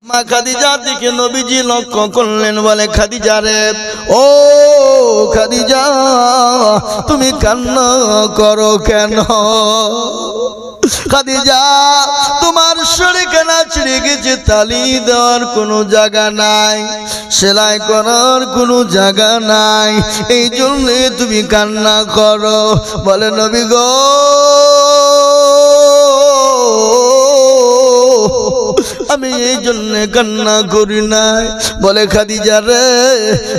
মা খাদিজা দিকে নবীজি লক্ষ্য করলেন, বলে খাদিজা রে, ও খাদিজা তুমি কান্না করো কেন? খাদিজা তোমার শরীর কেনা ছিঁড়ে গেছে, তালি দেওয়ার কোনো জায়গা নাই, সেলাই করার কোনো জায়গা নাই, এই জন্য তুমি কান্না করো। বলে নবী গো আমি এই জন্য কান্না করি নাই। বলে খাদিজা রে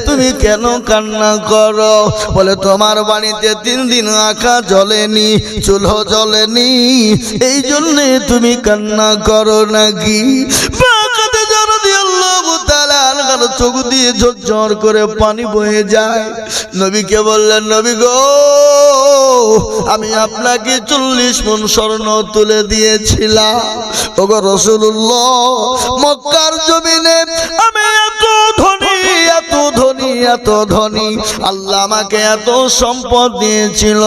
তুমি কেন কান্না করো? বলে তোমার বাড়িতে 3 দিন আঁকা জ্বলেনি, চুলো জ্বলেনি, এই জন্যে তুমি কান্না করো নাকি? চোখ দিয়ে ঝরঝর করে পানি বয়ে যায়। নবীকে বললেন, নবী গো আমি আপনাকে 40 মণ স্বর্ণ তুলে দিয়েছিলাম। ওগো রাসূলুল্লাহ মক্কার জমিনে আমি এত ধনী, এত ধনী, এত ধনী, আল্লাহ আমাকে এত সম্পদ দিয়েছিল,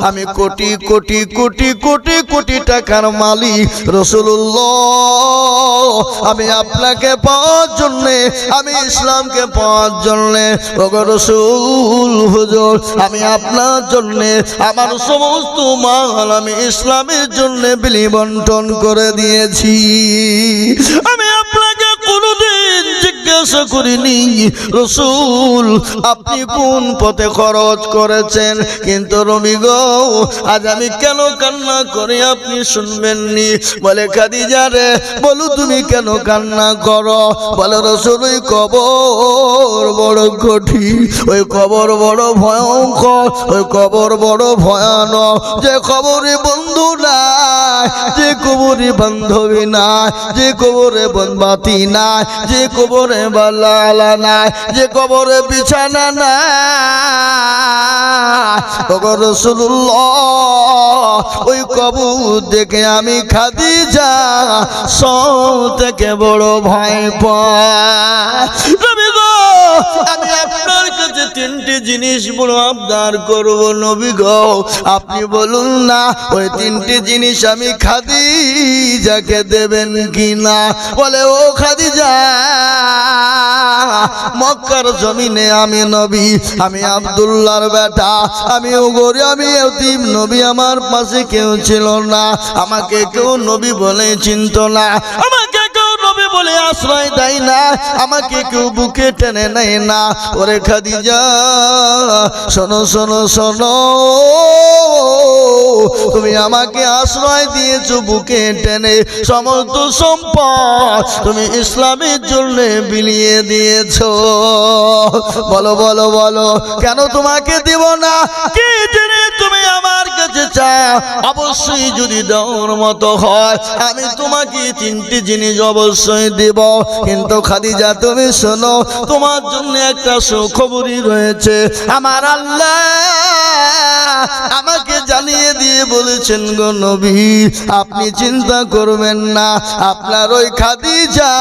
আমি কোটি কোটি কোটি কোটি কোটি টাকার মালিক। রাসূলুল্লাহ আমি আপনাকে পাওয়ার জন্যে, আমি ইসলামকে পাওয়ার জন্যে, ওগো রাসূল হুজুর আমি আপনার জন্যে আমার সমস্ত মাল আমি ইসলামের জন্যে বিলি বন্টন করে দিয়েছি। আমি আপনাকে কোনোদিন জিজ্ঞাসা করিনি রাসূল আপনি কোন পথে খরচ করেছেন, কিন্তু নবী গো আজ আমি কেন কান্না করি আপনি শুনবেননি। বলে খাদিজা রে বলো তুমি কেন কান্না করো? বলে রাসূল ওই কবর বড় কঠিন, ওই কবর বড় ভয়ঙ্কর, ওই কবর বড় ভয়ানক, যে কবরে বন্ধু নাই, যে কবরে বান্ধবী নাই, যে কবরে বাতি নাই, যে কবরে বালা নাই, যে কবরে বিছানা নাই। ওগো রাসূলুল্লাহ ওই কবর দেখে আমি খাদিজা সব থেকে বড় ভয় পাই। নবী গো আমি আপনার কাছে 3টি জিনিস বড় আবদার করব। নবী গো আপনি বলুন না ওই 3টি জিনিস আমি খাদিজাকে দেবেন কিনা? বলে ও খাদিজা মক্কার জমিনে আমি নবী, আমি আব্দুল্লাহর বেটা, আমি ওগরে, আমি এতিম, নবী আমার পাশে কেউ ছিল না, আমাকে কেউ নবী বলে চিনত না, আমাকে কেউ নবী বলে আশ্রয় দেয় না, আমাকে কেউ বুকে টেনে নেয় না। ওরে খাদিজা শোনো শোনো শোনো, তুমি আমাকে আশ্রয় দিয়েছো বুকে টেনে, সমস্ত সম্পদ তুমি ইসলামের জন্য বিলিয়ে দিয়েছো। বলো বলো বলো কেন তোমাকে দিব না? কি জেনে তুমি আমার কাছে চাও? অবশ্যই যদি দেওয়ার মতো হয় আমি তোমাকে 3টি জিনিস অবশ্যই দেব। কিন্তু খাদিজা তুমি শোনো, তোমার জন্য একটা সুখবরই রয়েছে। আমার আল্লাহ আমাকে জানিয়ে দিয়ে বলেছেন গো নবী আপনি চিন্তা করবেন না, আপনার ওই খাদিজা,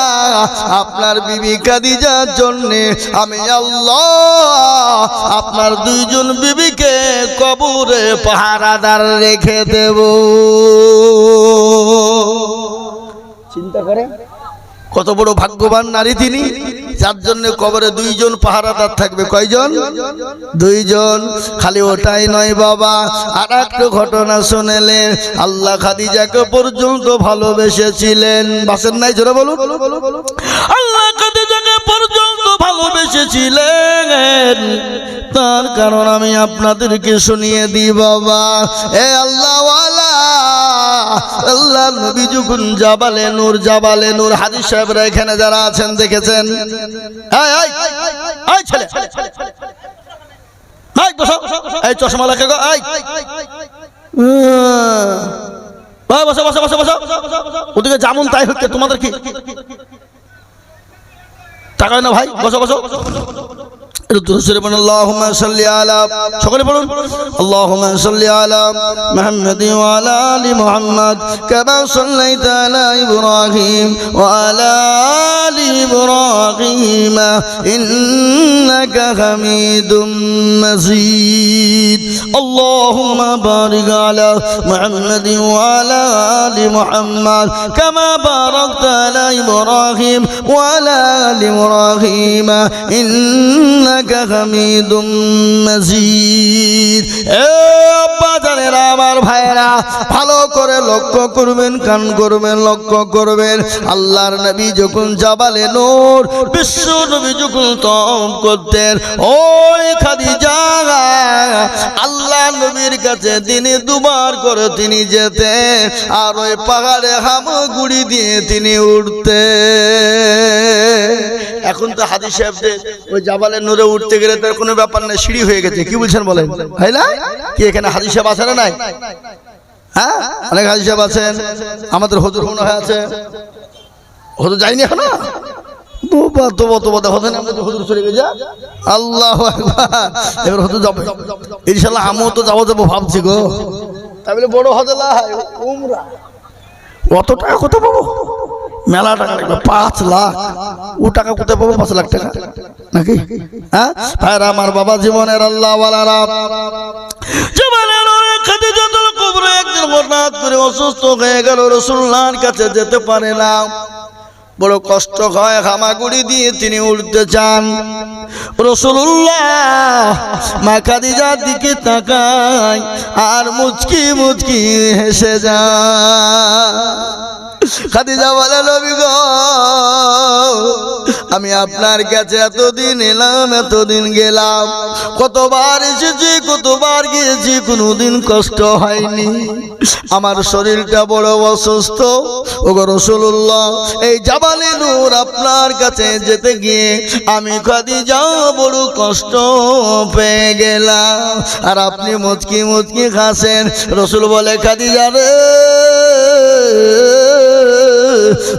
আপনার বিবি খাদিজার জন্যে আমি আল্লাহ আপনার 2 জন বিবিকে কবরে পাহারাদার রেখে দেব। চিন্তা করে কত বড় ভাগ্যবান নারী তিনি, যার জন্য কবরে 2 জন পাহারাদার থাকবে। কয়জন? 2 জন। খালি ওটাই নয় বাবা, আর একটা ঘটনা শুনেলেন, আল্লাহ খাদিজাকে পর্যন্ত ভালোবেসেছিলেন। বাসেন নাই জোরে বলুন, আল্লাহ খাদিজাকে পর্যন্ত ভালোবেসেছিলেন। তার কারণ আমি আপনাদেরকে শুনিয়ে দিই বাবা। এ আল্লাহ ওয়ালা, আল্লাহ নবী যখন জাবালে নূর হাদিস সাহেবরা এখানে যারা আছেন দেখেছেন, এই ছেলে এই চশমা লাগে গো, বসো বসো বসো বসো, ওদিকে যেমন তাই হচ্ছে, তোমাদের কি টাকা না ভাই? বসো বসো। আল্লাহুম্মা সাল্লি আলা, সকলে বলুন আল্লাহুম্মা সাল্লি আলা মুহাম্মাদি ওয়া আলা আলি মুহাম্মাদ কামা সাল্লাইতা আলা ইব্রাহিম ওয়া আলা আলি ইব্রাহিম إنك حميد مجيد اللهم بارك على محمد وعلى آل محمد كما باركت على إبراهيم وعلى آل إبراهيم إنك حميد مجيد আমার ভাইরা ভালো করে লক্ষ্য করবেন, কান করবেন, লক্ষ্য করবেন। আল্লাহর নবী যখন জাবালে নূর বিশ্ব নবী যখন তওয়াফ করতেন, ওই খাদিজা আল্লাহ নবীর কাছে দিনে দুবার করে তিনি যেতেন, আর ওই পাহাড়ে হামাগুড়ি দিয়ে তিনি উঠতেন। এখন তো হাদিস সাহেবদের ওই জাবালে নূরে উঠতে গেলে তার কোনো ব্যাপার না, সিঁড়ি হয়ে গেছে। কি বলছেন বলেন, তাই না? কি এখানে হাদিস সাহেব আছে না নাই? হ্যাঁ, অনেক হাদিস সাহেব আছেন। আমাদের হুজুর মনে হয় আছে, হুজুর যায়নি এখনো। এবার হুজুর যাবে ইনশাল্লাহ। আমিও তো যাবো ভাবছি গো। তাই বলে বড় হজে অত টাকা কোথায় পাবো? মেলা টাকা লাগবে, 5 লাখ। ও টাকা কোথায় পাবো 5 লাখ টাকা নাকি? হ্যাঁ ভাইরা আমার, বাবা জীবনের আল্লাহ ওয়ালারা হঠাৎ করে অসুস্থ হয়ে গেল, রাসূলুল্লাহর কাছে যেতে পারে না, বড় কষ্ট হয়, হামাগুড়ি দিয়ে তিনি উঠতে চান। রাসূলুল্লাহ মা খাদিজার দিকে তাকায় আর মুচকি মুচকি হেসে যায়। খাদিজা বলে, নবী গো, আমি আপনার কাছে এতদিন এলাম, এতদিন গেলাম, কতবার এসেছি, কতবার গিয়েছি, কোনোদিন কষ্ট হয়নি। আমার শরীরটা বড় অসুস্থ। ওগো রাসূলুল্লাহ, এই জাবালে নূর আপনার কাছে যেতে গিয়ে আমি খাদিজা বড় কষ্ট পেয়ে গেলাম। আর আপনি মুচকি মুচকি হাসেন। রাসূল বলে, খাদিজা রে,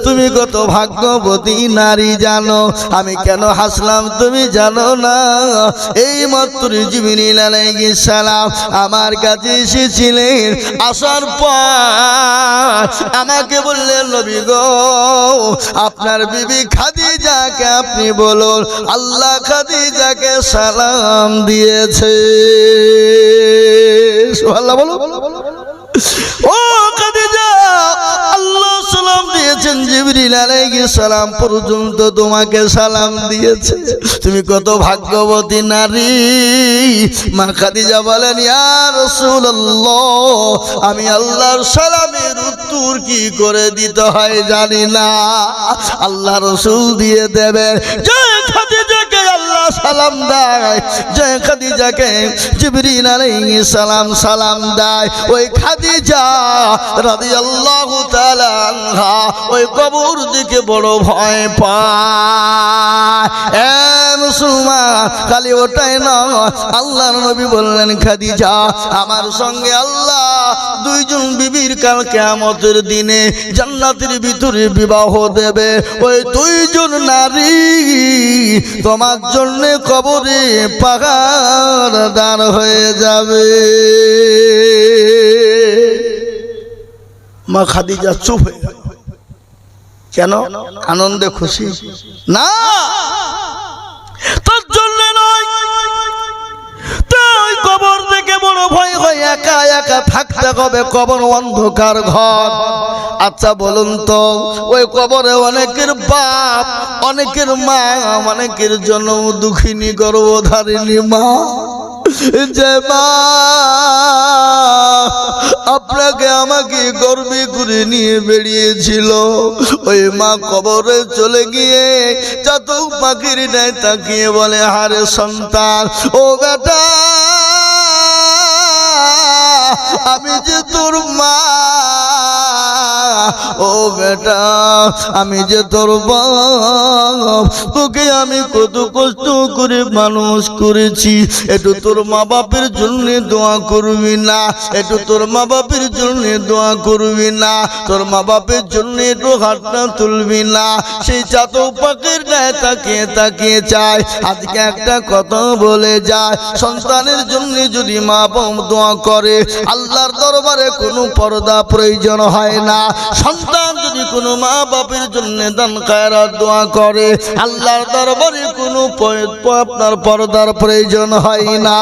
তুমি কত ভাগ্যবতী নারী, জানো আমি কেন হাসলাম তুমি জানো না? এই মাত্র জিবরিল আলাইহিস সালাম আমার কাছে এসেছিলেন, আসার পর আমাকে বললেন, নবী গো, আপনার বিবি খাদিজাকে আপনি বলুন আল্লাহ খাদিজাকে সালাম দিয়েছে। সুবহানাল্লাহ বলো। ও খাদিজা, আল্লাহ সালাম দিয়েছেন, জিবরিল আলাইহিস সালাম পর্যন্ত তোমাকে সালাম দিয়েছে। তুমি কত ভাগ্যবতী নারী। মা খাদিজা বলেন, ইয়া রাসূলুল্লাহ, আমি আল্লাহর সালামের উত্তর কি করে দিতে হয় জানি না, আল্লাহ রাসূল দিয়ে দেবে। জয় খাদিজাকে আল্লাহ সালাম দেয়, জয় খাদিজাকে জিবরিল আলাইহিস সালাম সালাম দেয়। ওই খাদিজা রাদিয়াল্লাহু তাআলা আনহা ওই কবর দিকে বড় ভয় পায়। এ মুসলমান, খালি ওটাই না, আল্লাহর নবী বললেন, খাদিজা আমার সঙ্গে আল্লাহ দুইজন বিবির কাল কিয়ামতের দিনে জান্নাতের ভিতরে বিবাহ দেবে। ওই দুইজন নারী তোমার জন্য কবরে পাহাড় দাঁড় হয়ে যাবে। মা খাদিজা চুপ হয়ে গেল। কেন? আনন্দে খুশি না, তার জন্য নয়। তাই কবর থেকে বড় ভয় হয়, একা একা থাকতে হবে, কবর অন্ধকার ঘর। আচ্ছা বলুন তো, ওই কবরে অনেকের বাপ, অনেকের মা, অনেকের জন্য দুঃখিনী গর্ভধারিণী মা, যে মা আপনাকে আমাকে গর্বে করে নিয়ে বেরিয়েছিল, ওই মা কবরে চলে গিয়ে চাতক পাখির ন্যায় তাকিয়ে বলে, হারে সন্তান, ও বেটা, আমি যে তোর মা, ও বেটা, আমি যে তোর বাপ, তোকে আমি কত কষ্ট করে মানুষ করেছি, একটু তোর মা বাপের জন্য দোয়া করবি না? একটু তোর মা বাপের জন্য দোয়া করবি না? তোর মা বাপের জন্য একটু হাতটা তুলবি না? সেই চাতক পাখির গায়ে তাকিয়ে তাকিয়ে চায়। আজকে একটা কথা বলে যায়, সন্তানের জন্য যদি মা বাপ দোয়া করে, আল্লাহর দরবারে কোনো পর্দা প্রয়োজন হয় না। সন্তান যদি যদি কোনো মা বাপের জন্য দান খায়রাত দোয়া করে আল্লাহর দরবারে কোনো আপনার পর্দার প্রয়োজন হয় না।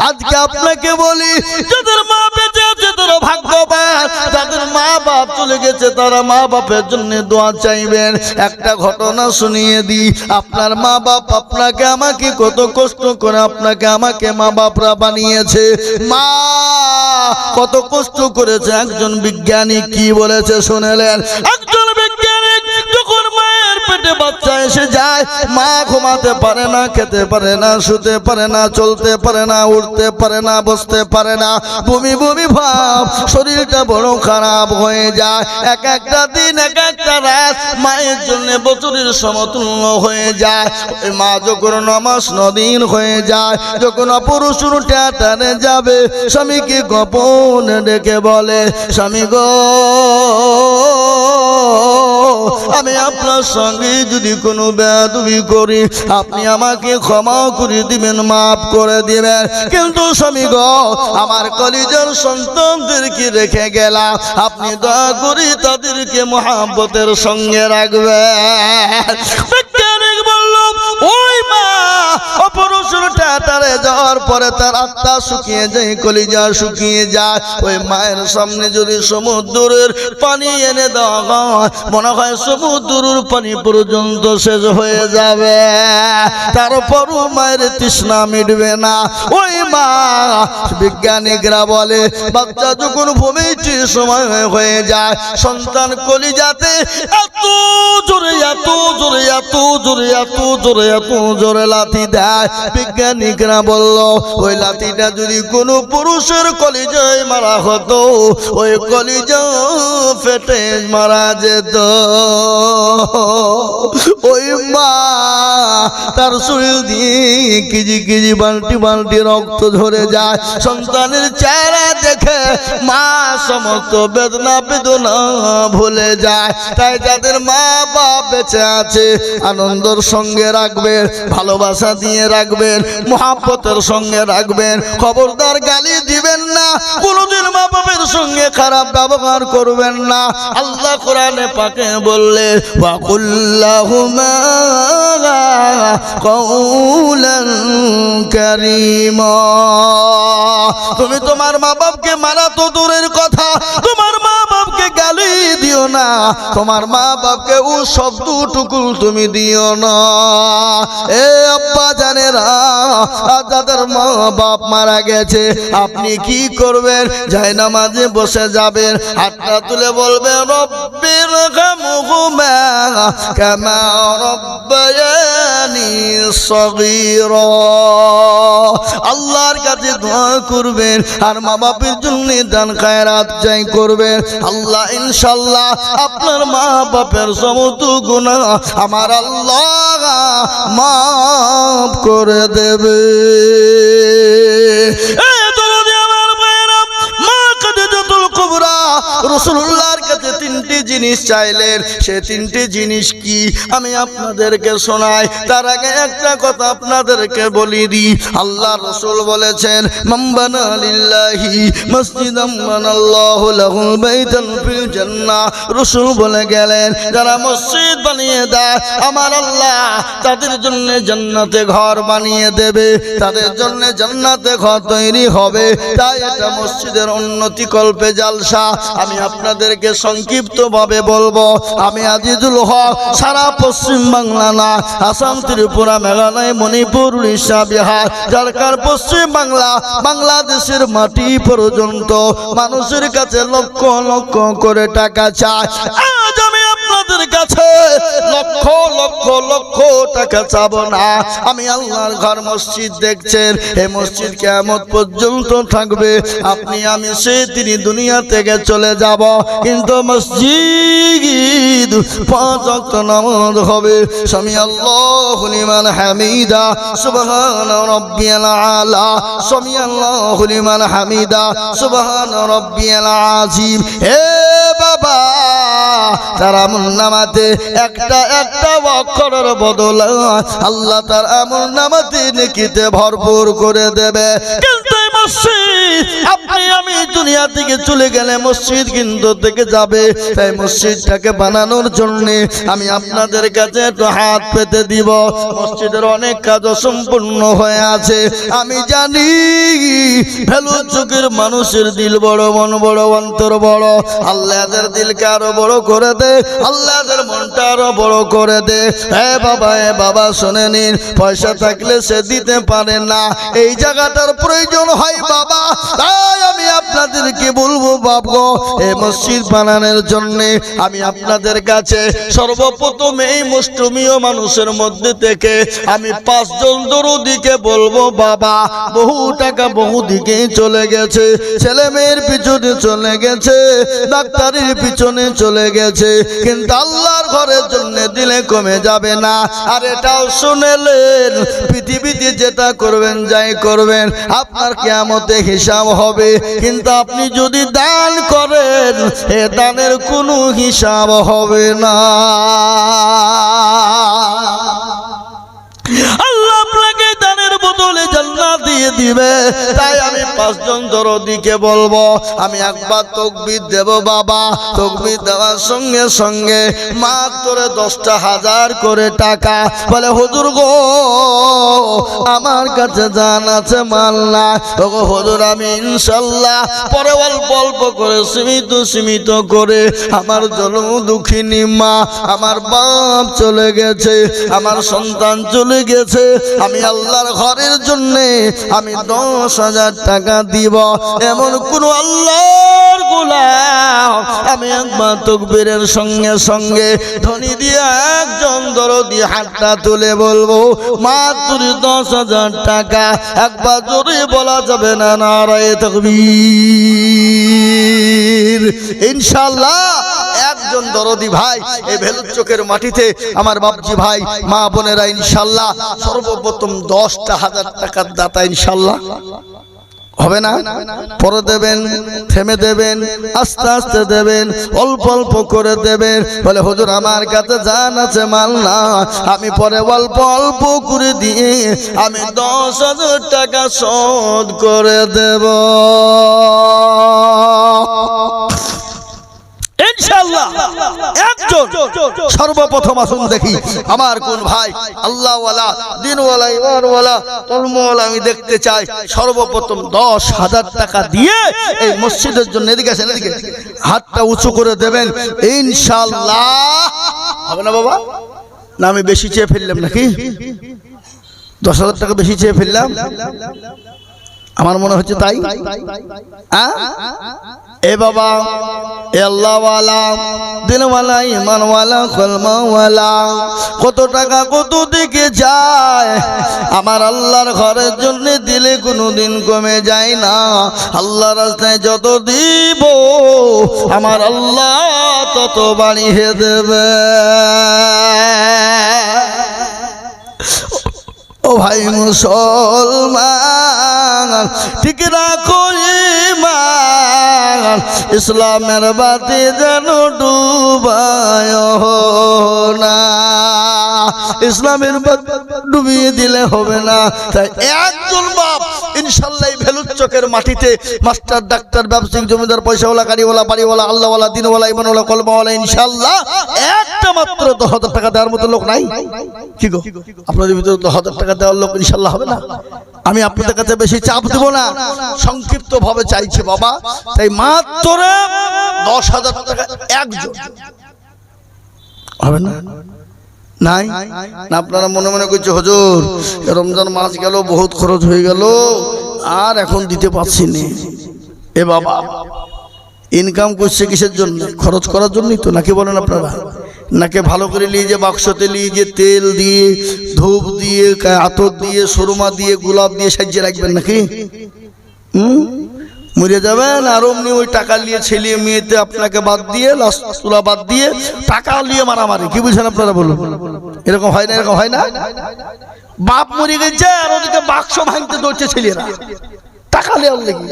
আজকে আপনাকে বলি, যাদের মা বেঁচে আছে তারা ভাগ্যবান, যাদের মা বাপ চলে গেছে তারা মা বাপের জন্য দোয়া চাইবেন। একটা ঘটনা শুনিয়ে দিই, আপনার মা বাপ আপনাকে আমাকে কত কষ্ট করে আপনাকে আমাকে মা বাপরা বানিয়েছে, মা কত কষ্ট করেছে। একজন বিজ্ঞানী কি বলেছে শুনেলেন? একজন বিজ্ঞানী যখন মায়ের পেটে বাচ্চা এসে যায়, মা ঘুমাতে পারে না, খেতে পারে না, শুতে পারে না, চলতে পারে না, উঠতে পারে না, বসতে পারে না, বমি বমি ভাব, শরীরটা বড় খারাপ হয়ে যায়। এক একটা দিন এক একটা রাত মায়ের জন্য বছরের সমতুল্য হয়ে যায়। ওই মা যখন নামাজ নদিন হয়ে যায়, যখন অপরশুর টানে যাবে, স্বামীকে গোপনে ডেকে বলে, স্বামী গো, আমি আপনার সঙ্গে যদি কোনো বেয়াদবি করি আপনি আমাকে ক্ষমা করে দিবেন, মাফ করে দিবেন, কিন্তু স্বামী গো, আমার কলিজার সন্তানদেরকে রেখে গেলাম, আপনি দয়া করে তাদেরকে মহব্বতের সঙ্গে রাখবেন। বিজ্ঞানিক বলল, ওই মা অপরশুর টাটারে যাওয়ার পরে তার আত্মা শুকিয়ে যায়, কলিজা শুকিয়ে যায়। ওই মায়ের সামনে যদি সমুদ্রের পানি এনে দেওয়া হয়, মনে হয় সমুদ্রের পানি পর্যন্ত শেষ হয়ে যাবে, তারপরও মায়ের তৃষ্ণা মিটবে না। ওই মা, বিজ্ঞানিকরা বলে, বাচ্চা যখন ভূমিষ্ঠির সময় হয়ে যায়, সন্তান কলিজাতে এত জোরে এত জোরে এত জোরে এত জোরে এত জোরে লাথি দেয়। বিজ্ঞানিকরা বলল, ওই লাথিটা যদি কোনো পুরুষের কলিজায় মারা হতো, ওই কলিজা ফেটে মারা যেত। ওই মা তার শরীর দিয়ে কেজি কেজি বালতি বালতি রক্ত ঝরে যায়। সন্তানের চেহারা দেখে মা সমস্ত বেদনা বেদনা ভুলে যায়। তাই যাদের মা বাপ বেঁচে আছে আনন্দের সঙ্গে রাখবেন, ভালোবাসা দিয়ে রাখবেন, মহব্বতের সঙ্গে রাখবেন, খবরদার গালি দিবেন না, কোনোদিন মা বাপের সঙ্গে খারাপ ব্যবহার করবেন না। আল্লাহ কোরআনে পাকে বললে, ওয়াকুল্লাহুমা কওলান কারীমা, তুমি তোমার মা বাপকে মারা তো দূরের কথা, তোমার মা বাপকে গালি দিও না, তোমার মা বাপকে ও শব্দটুকু তুমি দিও না। এ আব্বা জানেরা, যাদের মা বাপ মারা গেছে আপনি কি করবেন? জায়নামাজে বসে যাবেন, হাতটা তুলে বলবেন, রব্বির রহমহুমা কামা রব্বায়ানি সগীরা। আল্লাহর কাছে দোয়া করবেন আর মা বাপের জন্য দান খায়রাত চাই করবেন। আল্লাহ ইনশাআল্লাহ আপনার মা বাপের সমস্ত গুনাহ আমার আল্লাহ মাফ করে দেবে। রাসূলুল্লাহর কাছে তিনটি জিনিস চাইলেন, সে তিনটি জিনিস কি আমি আপনাদেরকে শোনাই। তার আগে একটা কথা আপনাদেরকে বলি দিই। আল্লাহ রাসূল বলেছেন, মান বানা লিল্লাহি মসজিদান বানাল্লাহু লাহুল বাইতান ফিল জান্নাহ। রাসূল বলে গেলেন, যারা মসজিদ বানিয়ে দেয় আমার আল্লাহ তাদের জন্য জান্নাতে ঘর বানিয়ে দেবে, তাদের জন্য জান্নাতে ঘর তৈরি হবে। তাই এটা মসজিদের উন্নতি কল্পে জালসা। আমি আপনাদেরকে সংক্ষিপ্ত ভাবে বলবো। আমি আজিজুল হক সারা পশ্চিম বাংলা না, আসাম, ত্রিপুরা, মেঘালয়, মণিপুর, উড়িষ্যা, বিহার, ঝাড়খণ্ড, পশ্চিম বাংলা, বাংলাদেশের মাটি পর্যন্ত মানুষের কাছে লক্ষ লক্ষ করে টাকা চায়। আজ আমি আপনাদের কাছে লক্ষ লক্ষ লক্ষ টাকা চাবো না। আমি আল্লাহর ঘর মসজিদ দেখছেন, এই মসজিদ কিয়ামত পর্যন্ত থাকবে। আপনি আমি সেদিনই দুনিয়া থেকে চলে যাব, কিন্তু মসজিদ 5 ওয়াক্ত নামাজ হবে। সামি আল্লাহু লিমান হামিদা, সুবহান রাব্বিয়াল আলা, সামি আল্লাহু লিমান হামিদা, সুবহান রাব্বিয়াল আযীম। হে বাবা, তার আমলনামাতে একটা একটা অক্ষরের বদলে আল্লাহ তার আমলনামাতে নেকিতে ভরপুর করে দেবে। কিন্তু মসজিদ, আপনি আমি দুনিয়া থেকে চলে গেলে মসজিদ কিন্তু থেকে যাবে, তাই মসজিদটাকে বানানোর জন্য আমি আপনাদের কাছে একটু হাত পেতে দিব। মসজিদের অনেক কাজ অসম্পূর্ণ হয়ে আছে, আমি জানি ভেলুর চোখের মানুষের দিল বড়, মন বড়, অন্তর বড়। আল্লাহদের দিলকে আরো বড় করে দে, আল্লাহদের মনটা আরো বড় করে দে। এ বাবা শুনে নিন, পয়সা থাকলে সে দিতে পারে না, এই জায়গাটার প্রয়োজন হয় বাবা। তাই আমি আপনাদেরকে বলবো বাবা, এই মসজিদ বানানোর জন্য আমি আপনাদের কাছে সর্বপ্রথম এই মুষ্টিমেয় মানুষের মধ্যে থেকে আমি 5 জন দরদিকে বলবো বাবা, বহু টাকা বহু দিকে চলে গেছে, ছেলে মেয়ের পিছনে চলে গেছে, ডাক্তারের পিছনে চলে গেছে, কিন্তু আল্লাহর ঘরের জন্য দিলে কমে যাবে না। আর এটাও শুনেলেন, পৃথিবীতে যেটা করবেন যাই করবেন আপনার কিয়ামতে হিসাব হবে, কিন্তু আপনি যদি দান করেন এ দানের কোনো হিসাব হবে না। আল্লাহ আপনাকে দানের বদলে জান্নাত দিয়ে দিবে। তাই আমি 5 জন দরদিকে বলবো, আমি একবার তাকবীর দেব বাবা, তাকবীর দেওয়ার সঙ্গে সঙ্গে মাত্র 10,000 করে টাকা। বলে হুজুর গো আমার কাছে জান আছে মাল না, ওগো হুজুর আমি ইনশাআল্লাহ পরে অল্প অল্প করে সীমিত করে আমার জন্য দুঃখিনী মা, আমার বাপ চলে গেছে, আমার সন্তান চলে গেছে, আমি আল্লাহর ঘরের জন্য আমি 10,000 টাকা দিব। এমন কোন আল্লাহর গোলাম আমি একবার তাকবীরের সঙ্গে সঙ্গে ধ্বনি দিয়ে একজন দরদি হাতটা তুলে বলবো মাত্র 10,000 টাকা। একবার জোরে বলা যাবে না নারায়ে তাকবীর? ইনশাআল্লাহ একজন দরদি ভাই এই ভেলুর চোখের মাটিতে আমার বাপজি ভাই মা বোনেরা ইনশাআল্লাহ সর্বপ্রথম 10,000 টাকার দাতা ইনশাআল্লাহ হবে না? পরে দেবেন, থেমে দেবেন, আস্তে আস্তে দেবেন, অল্প অল্প করে দেবেন। বলে হুজুর আমার কাছে জান আছে মাল না, আমি পরে অল্প অল্প করে দিয়ে আমি 10,000 টাকা শোধ করে দেব ইনশাআল্লাহ। একজন সর্বপ্রথম আসুন দেখি আমার কোন ভাই আল্লাহওয়ালা, দিনওয়ালা, ইমানওয়ালা, কর্মওয়ালা আমি দেখতে চাই সর্বপ্রথম 10,000 টাকা দিয়ে এই মসজিদের জন্য। এদিকে আসেন, এদিকে হাতটা উঁচু করে দেবেন ইনশাআল্লাহ। হবে না বাবা? না আমি বেশি চেয়ে ফেললাম নাকি? 10,000 টাকা বেশি চেয়ে ফেললাম আমার মনে হচ্ছে তাই। এ বাবা, এ আল্লাহওয়ালা, দিনওয়ালা, ইমানওয়ালা, কলমাওয়ালা, কত টাকা কত দিকে যায়, আমার আল্লাহর ঘরের জন্য দিলে কোনোদিন কমে যায় না। আল্লাহ রাস্তায় যত দিব আমার আল্লাহ তত বাড়িয়ে দেবে। ও ভাই মুসলমান, ঠিক রাখো ঈমান, ইসলামের বাতি যেন ডুবায় না। ইসলামের বাতি ডুবিয়ে দিলে হবে না। তাই একজন বাপ ইনশাআল্লাহ ভেলুর চোখের মাটিতে মাস্টার, ডাক্তার, ব্যবসায়িক, জমিদার, পয়সাওয়ালা, গাড়িওয়ালা, বাড়িওয়ালা, আল্লাহওয়ালা, দিনওয়ালা, ইমানওয়ালা, কলমাওয়ালা ইনশাআল্লাহ একটা মাত্র 10,000 টাকা দেওয়ার মতো লোক নাই কি গো? আপনাদের ভিতরে 10,000 টাকা দেওয়ার লোক ইনশাআল্লাহ হবে না? আমি আপনাদের কাছে বেশি চাপ দেব না, সংক্ষিপ্ত ভাবে চাইছি বাবা। তাই মাত্র 10,000 টাকা একজন হবে না? নাই না? আপনারা মনে মনে করছে হুজুর রমজান মাস গেল, বহুত খরচ হয়ে গেল, আর এখন দিতে পারছি না। এ বাবা, ইনকাম করছে কিসের জন্য? খরচ করার জন্যই তো, নাকি বলেন আপনারা? নাকি ভালো করে নিয়ে যে বাক্সতে নিয়ে যে তেল দিয়ে, ধূপ দিয়ে, আতর দিয়ে, সুরমা দিয়ে, গোলাপ দিয়ে সাজিয়ে রাখবেন নাকি? মরে যাবেন আর অমনি ওই টাকা নিয়ে ছেলে মেয়েতে আপনাকে বাদ দিয়ে, লাস্তুলা বাদ দিয়ে টাকা নিয়ে মারামারি। কি বুঝছেন আপনারা বলুন? এরকম হয় না? এরকম হয় না? বাপ মরে গেছে আর ওদিকে বাক্স ভাঙতে দৌড়ছে ছেলেরা টাকা নেওয়ার লেগে।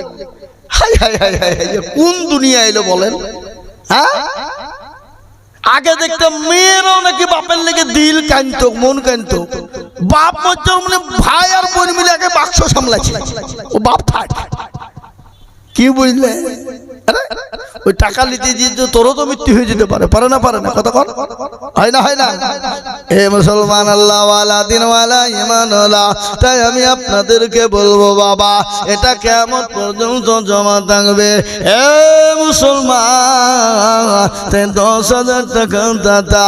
High high high high high, কোন দুনিয়া এলো বলেন? হ্যাঁ, আগে দেখতাম মেয়েরাও নাকি বাপের লেগে দিল কানতো, মন কানতো। বাপ মরছে মানে ভাই আর বোন মিলে একে বাক্স সামলাচ্ছে, ও বাপ থাক। কি বুঝলে? ওই টাকা নিতে যে তোরও তো মৃত্যু হয়ে যেতে পারে, পারে না? পারে না? কথা কর, হয় না? হয় না? হে মুসলমান, আল্লাহ ওয়ালা, দিন ওয়ালা, ঈমান ওয়ালা, তাই আমি আপনাদেরকে বলবো বাবা, এটা কিয়ামত পর্যন্ত জমা থাকবে। হে মুসলমান, 10,000 টাকা দাতা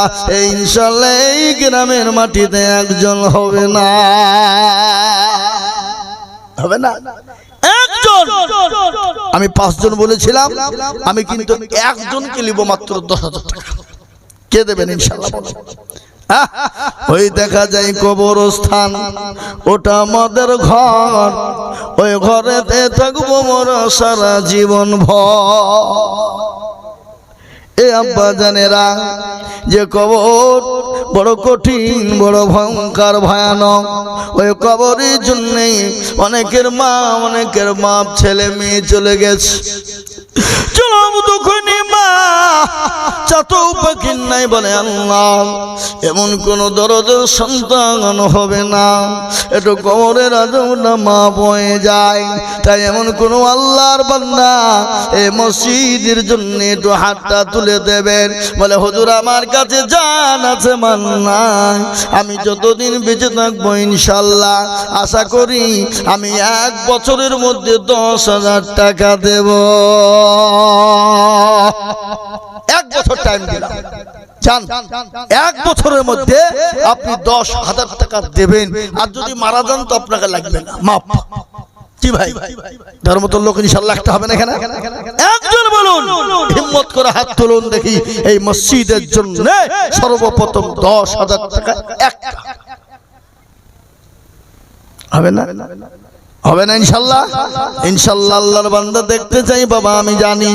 ইনশাআল্লাহ এই গ্রামের মাটিতে একজন হবে না, হবে না একজন। আমি 5 জন বলেছিলাম, আমি কিন্তু একজনকে নিব মাত্র 10,000 টাকা। কে দেবেন ইনশাআল্লাহ? ওই দেখা যায় কবরস্থান, ওটা আমাদের ঘর, ওই ঘরেতে থাকবো মোরা সারা জীবন ভর। এ আব্বা জানেরা, যে কবর বড় কঠিন, বড় ভয়ঙ্কর, ভয়ানক। ওই কবরের জন্যে অনেকের মা, অনেকের বাপ, ছেলে মেয়ে চলে গেছে। চলো দুঃখনি মা চাতো পাখির নাই, বলে আল্লাহ এমন কোন দরদের সন্তান হবে না একটু কবরের আজমটা মা বয়ে যায়। তাই এমন কোন আল্লাহর বান্দা এই মসজিদের জন্য একটু হাতটা তুলে দেবেন, বলে হুজুর আমার কাছে জান আছে, মান নাই, আমি যতদিন বেঁচে থাকবো ইনশাআল্লাহ আশা করি আমি 1 বছরের মধ্যে 10,000 টাকা দেব। 1 বছর টাইম দিলাম, জান 1 বছরের মধ্যে আপনি 10,000 টাকা দেবেন। আর যদি মারা যান তো আপনাকে লাগবে না, মাপ। কি ভাই, ধর্মতর লোক ইনশাআল্লাহ একটা হবে না এখানে? একজন বলুন, হিম্মত করে হাত তুলুন দেখি, এই মসজিদের জন্য সর্বপ্রথম 10,000 টাকা একটা হবে না? হবে না ইনশাআল্লাহ? ইনশাআল্লাহ আল্লাহর বান্দা দেখতে চাই বাবা। আমি জানি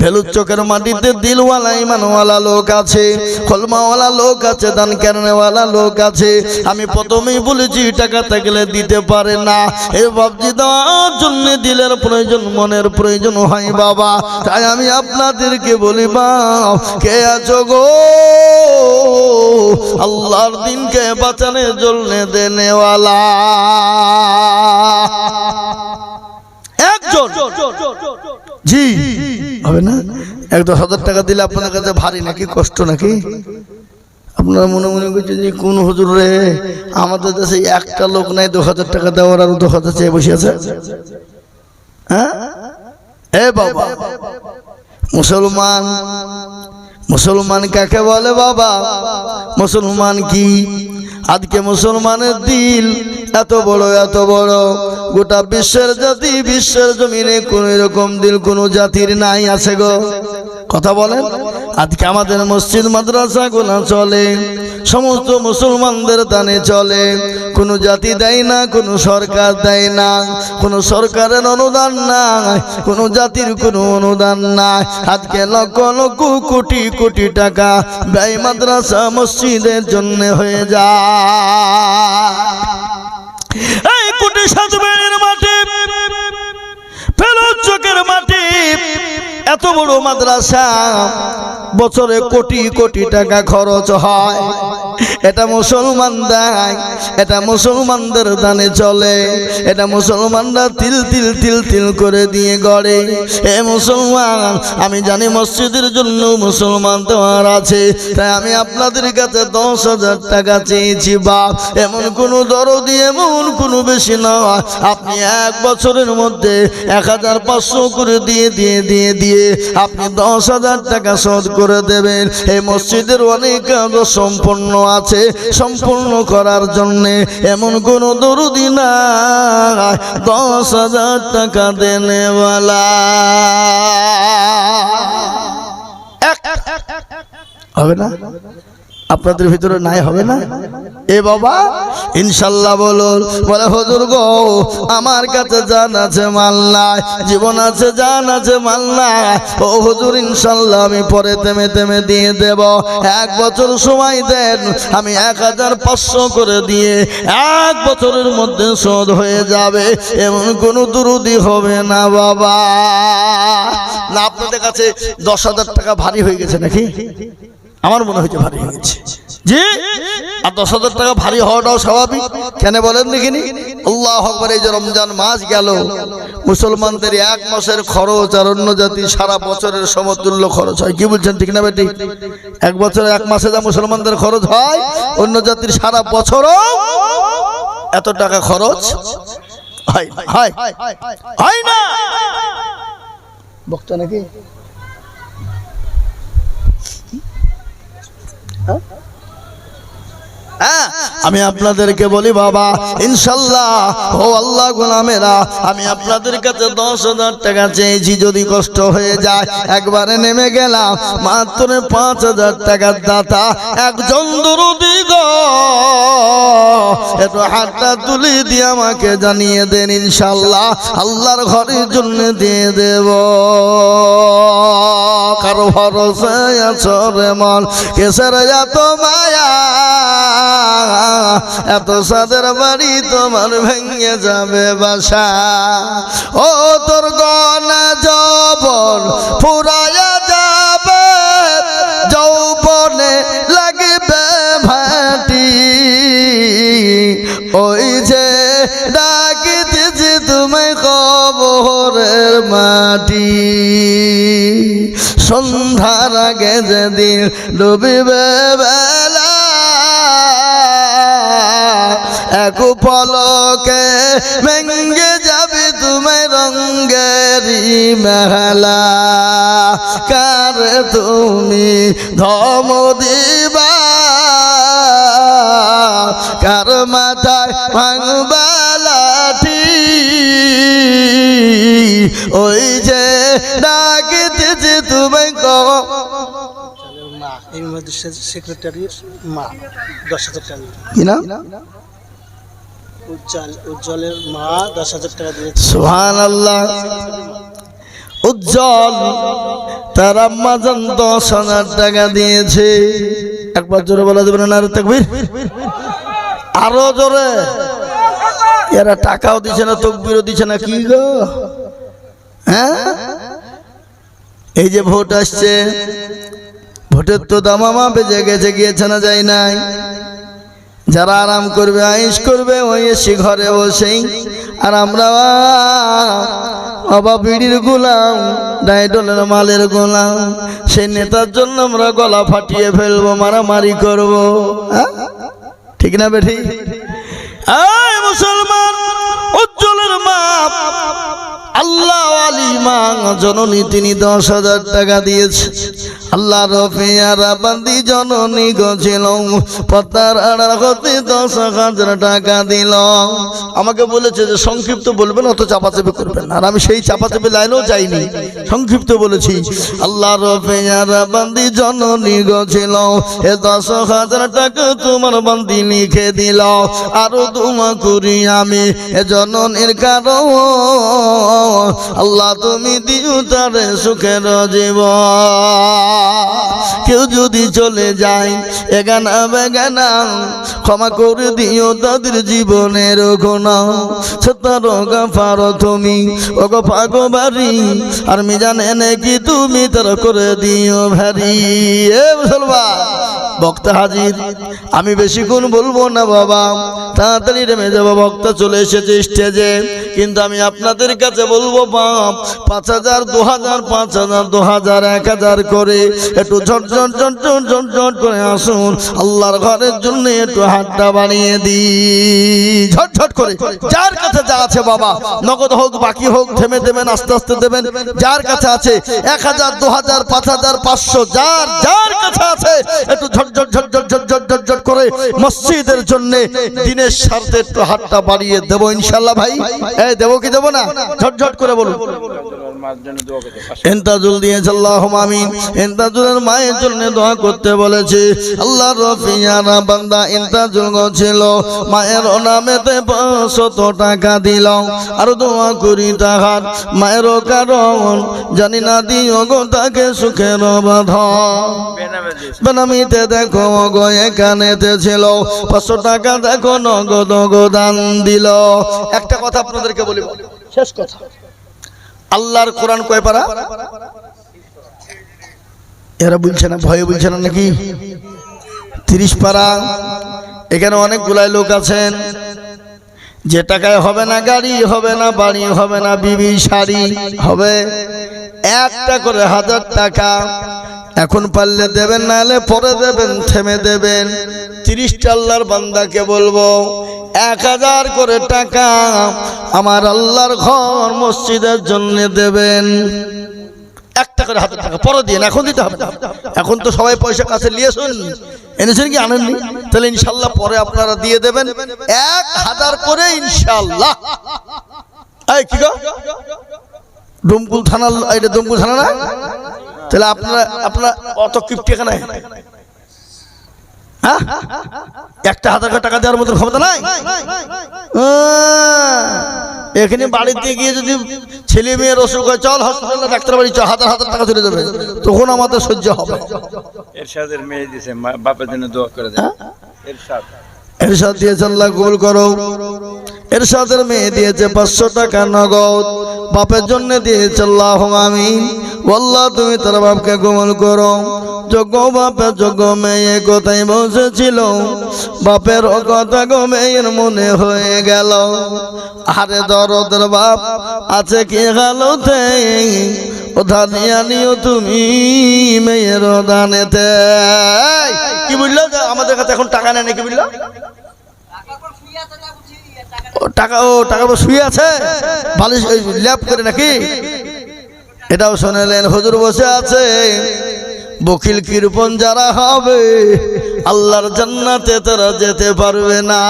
ভেলুর চোখের মাটিতে দিলওয়ালা, ঈমানওয়ালা লোক আছে, কলমাওয়ালা লোক আছে, দান কারণেওয়ালা লোক আছে। আমি প্রথমেই বলেছি টাকা থাকলে দিতে পারে না, এ বাবজি দেওয়ার জন্য দিলের প্রয়োজন, মনের প্রয়োজন হয় বাবা। তাই আমি আপনাদেরকে বলি, বাপ কে আছো গো আল্লাহর দিনকে বাঁচানোর জন্য দেনেওয়ালা একজন? জি হবে না? 1-10,000 টাকা দিলে আপনার কাছে ভারী নাকি, কষ্ট নাকি? আপনারা মনে মনে করছেন যে কোন হুজুর রে, আমাদের দেশে একটা লোক নাই 2,000 টাকা দেওয়ার, আর 2,000 চেয়ে বসে আছে। হ্যাঁ এ বাবা, মুসলমান, মুসলমান কাকে বলে বাবা? মুসলমান কি? আজকে মুসলমানের দিল এত বড়, এত বড়, গোটা বিশ্বের জাতি, বিশ্বের জমিনে কোন এরকম দিল কোন জাতির নাই, আছে গো? কথা বলেন। আজকে আমাদের মসজিদ মাদ্রাসা গুলো চলে সমস্ত মুসলমানদের দানে চলে, কোনো জাতি দেয় না, কোনো সরকার দেয় না, কোনো সরকারের অনুদান নাই, কোনো জাতির কোনো অনুদান নাই। আজকে লক্ষ লক্ষ কোটি কোটি টাকা ব্যয় মাদ্রাসা মসজিদের জন্য হয়ে যায়। এই কোটি সাজবের মাটি, ফেরত চোখের মাটি, এত বড় মাদ্রাসা, বছরে কোটি কোটি টাকা খরচ হয়। এটা মুসলমান দেয়, এটা মুসলমানদের দানে চলে, এটা মুসলমানরা তিল তিল তিল তিল করে দিয়ে গড়ে। এ মুসলমান, আমি জানি মসজিদের জন্য মুসলমান দেওয়ার আছে, তাই আমি আপনাদের কাছে 10,000 টাকা চেয়েছি বাপ। এমন কোনো দরদি, এমন কোনো বেশি নয়, আপনি 1 বছরের মধ্যে 1,500 করে দিয়ে দিয়ে দিয়ে দিয়ে আপনি 10,000 টাকা শোধ করে দেবেন। এই মসজিদের অনেক কাজ সম্পূর্ণ আছে, সম্পূর্ণ করার জন্য এমন কোন দরদি না 10,000 টাকা দেনেওয়ালা হবে না? আপনাদের ভিতরে নাই, হবে না? এ বাবা ইনশাআল্লাহ বলুন, বলে হুজুর গো আমার কাছে জান আছে মাল নাই, জীবন আছে জান আছে মাল নাই। ও হুজুর ইনশাআল্লাহ আমি পরে তেমে তেমে দিয়ে দেব, 1 বছর সময় দেন, আমি 1,500 করে দিয়ে 1 বছরের মধ্যে শোধ হয়ে যাবে। এমন কোনো দুরুদি হবে না বাবা। না আপনাদের কাছে 10,000 টাকা ভারী হয়ে গেছে নাকি? আমার মনে হচ্ছে ভারী হয়ে গেছে। জি আর 10,000 টাকা ভারী হওয়াটাও স্বাভাবিক। কেন বলেন দেখিনি? আল্লাহু আকবার। এই যে রমজান মাস গেল, মুসলমানদের এক মাসের খরচ আর অন্য জাতি সারা বছরের সমতুল্য খরচ হয়। কি বলছেন, ঠিক না বেটি? এক বছরে এক মাসে যা মুসলমানদের খরচ হয়, অন্য জাতির সারা বছরও এত টাকা খরচ হয় না। বক্তা নাকি? আমি আপনাদেরকে বলি বাবা, ইনশাল্লাহ ও আল্লাহ গোলামেরা, আমি আপনাদের কাছে 10,000 টাকা চেয়েছি। যদি কষ্ট হয়ে যায়, একবারে নেমে গেলাম, মাত্র 5,000 টাকার দাতা একজন দরুদি গো, একটু হাতটা তুলে দিয়ে আমাকে জানিয়ে দেন, ইনশাল্লাহ আল্লাহর ঘরের জন্য দিয়ে দেব। কারো ভরসা আছরে মন, কেসের এত মায়া, এত সাদের বাড়ি তোমার ভেঙে যাবে বাসা। ও তোর গনা যৌবন ফুরায়া যাবে, যৌবনে লাগবে ভাটি, ওই যে ডাকিতেছি তুমি কবরের মাটি। সন্ধ্যার আগে যেদিন ডুবিবে বেলা, এক পলকে ভেঙে যাবে তুমি রঙ্গেরি মেলা। কার তুমি ধম দিবা, কার মাথায় ভাঙবা লাঠি, ওই যে ডাকিতেছে তুমি সেক্রেটারির মা 10,000 টাকা কি না? উজ্জ্বলের মা 10,000 টাকা দিয়েছে। সুবহানাল্লাহ। উজ্জ্বল তার আম্মা জান 10,000 টাকা দিয়েছে। একবার জোরে বলা যাবে না? নারে তাকবীর। আরো জোরে। এরা টাকাও দিছে না, তাকবীরও দিছে না, কি গো? হ্যাঁ, এই যে ভোট আসছে, ভোটের তো দামামা বেজে গেছে, গিয়েছে না যায় নাই। যারা আরাম করবে, আয়েশ করবে, ওই এসে ঘরে বসেই, আর আমরা বাবা বিড়ির গোলাম, ডাইডলের মালের গোলাম। সেই নেতার জন্য আমরা গলা ফাটিয়ে ফেলবো, মারামারি করবো। ঠিক না বেঠি? মুসলমান, উজ্জ্বলের মা আল্লাহ আলী মা জননী, তিনি 10,000 টাকা দিয়েছে। আল্লাহ রফিয়ারা বান্দি জননী গছিল, পতার আড়ার হতে 10,000 টাকা দিল। আমাকে বলেছে যে সংক্ষিপ্ত বলবেন, অত চাপাচাপি করবেন না। আর আমি সেই চাপাচাপি লাইনেও যাইনি, সংক্ষিপ্ত বলেছি। আল্লাহ রফিয়ারা বান্দি জননী গছিল, এ 10,000 টাকা তোমার বান্দি লিখে দিল। আরো দুমা করি আমি এ জননীর কারণ, আল্লাহ তুমি দিও তারে সুখের জীবন। কেউ যদি চলে যায় এগানা বেগানা, ক্ষমা করে দিও তাদের জীবনের গুনাহ। সত্তর গাফার তুমি ওগো পাগবারি, আর মিজানে নাকি তুমি তার করে দিও ভারী। এ মুসলমান, বক্তা হাজির। আমি বেশিক্ষণ বলবো না বাবা, তাড়াতাড়ি নেমে যাবো। বক্তা চলে এসেছে স্টেজে, কিন্তু আমি আপনাদের কাছে বলবো বাপ, 5,000, 2,000, 5,000, 2,000, 1,000 করে একটু ঝটঝট ঝটঝট ঝটঝট করে আসুন। আল্লাহর ঘরের জন্য একটু হাতটা বানিয়ে দি, ঝটঝট করে। যার কাছে যা আছে বাবা, নগদ হোক বাকি হোক, থেমে দেবেন, আস্তে আস্তে দেবেন। যার কাছে আছে 1,000, 2,000, 5,000, 500, যার যার কাছে আছে একটু ঝটঝট ঝটঝট ঝটঝট ঝটঝট করে মসজিদের জন্য দিনের স্বার্থে একটু হাতটা বাড়িয়ে দেবো ইনশাআল্লাহ। ভাই দেবো কি দেবো না? ঝটঝট করে বলুন। ইন্তাজুল দিয়েছে, আল্লাহুম্মা আমিন। ইন্তাজুলের মায়ের জন্য দোয়া করতে বলেছে। আল্লাহ রফিয়ারা বান্দা ইন্তাজুল ছিল, মায়ের নামেতে 500 টাকা দিল। আর দোয়া করি তাহার মায়েরও কারণ জানি না দিও গো তাকে সুখের বাঁধন। বেনামিতে দেখো গো এখানেতে ছিল 500 টাকা, দেখো নগদ দান দিল। একটা কথা আপনাদেরকে বলি, শেষ কথা। আল্লাহর কোরআন কয় পারা? এরা বলছে না, ভয়ে বলছে না নাকি? 30 পারা। এখানে অনেকগুলাই লোক আছেন যে টাকায় হবে না গাড়ি, হবে না বাড়ি, হবে না বিবি শাড়ি, হবে একটা করে 1000 টাকা। এখন পারলে দেবেন, নাহলে পরে দেবেন, থেমে দেবেন। 30টা আল্লাহর বান্দাকে বলবো 1000 করে টাকা আমার আল্লাহর ঘর মসজিদের জন্য দেবেন। একটা করে 1000 টাকা পরে দিন, এখন দিতে হবে না। এখন তো সবাই পয়সা কাছে নিয়েছেন, এনেছেন কি আনেননি? তাহলে ইনশাল্লাহ পরে আপনারা দিয়ে দেবেন 1000 করে ইনশাল্লাহ। এই কি গো, ডুমকুল থানা, এটা ডুমকুল থানা না? তাহলে আপনারা অত কিপ্টি এখানে, হ্যাঁ, একটা 1000 টাকা দেওয়ার মতো ক্ষমতা নাই? এখানে বাড়িতে গিয়ে যদি ছেলে মেয়ের অসুখ হয়, চল হসপিটালে ডাক্তার বাড়ি চল, 1000 টাকা চলে যাবে, তখন আমাদের সহ্য হবে। এরশাদের মেয়ে দিয়েছে, বাপের জন্য দোয়া করে দেয়। এরশাদ এরশাদ দিয়েছে, আল্লাহ কবুল করো। এরশাদের মেয়ে দিয়েছে 500 টাকা নগদ, বাপের জন্য দিয়েছে, আল্লাহ আমিন। আল্লাহ তুমি তার বাপকে কবুল করো। যোগ্য বাপের যোগ্য মেয়ে কোথায় বসেছিল, বাপের কথা গো মেয়ের মনে হয়ে গেল। আরে দরদের বাপ আছে কি হালতে, ওধা নিয়ে নিও তুমি মেয়ের দানেতে। কি বুঝলো, আমাদের কাছে এখন টাকা নেই নাকি বুঝলো? টাকা শুয়ে আছে বালিশ ল্যাপ করে নাকি? এটাও শুনেলেন, হুজুর বসে আছে। বকিল কৃপণ যারা হবে আল্লাহর জান্নাতে তারা যেতে পারবে না।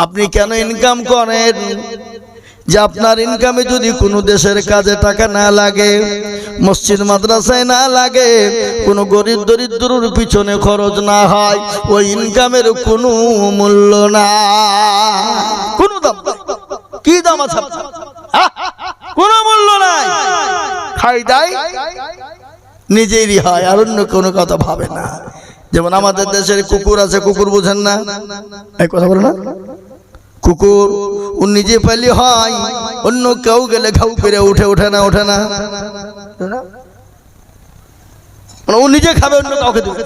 আপনি কেন ইনকাম করেন? যে আপনার ইনকামে যদি কোনো দেশের কাজে টাকা না লাগে, মসজিদ মাদ্রাসায় না লাগে, কোনো গরিব দরিদ্রর পিছনে খরচ না হয়, ওই ইনকামের কোনো মূল্য না, কোনো দাম। কি দাম আছে? কোনো মূল্য নাই। খাই দাই নিজেরই হয়, আর অন্য কোনো কথা ভাবে না। যেমন আমাদের দেশের কুকুর আছে, কুকুর বুঝেন না? এই কথা বলে না, কুকুর ও নিজে পাইলে হয়, অন্য কেউ গেলে ঘাউ করে ওঠে না মানে ও নিজে খাবে, অন্য কাউকে দেবে।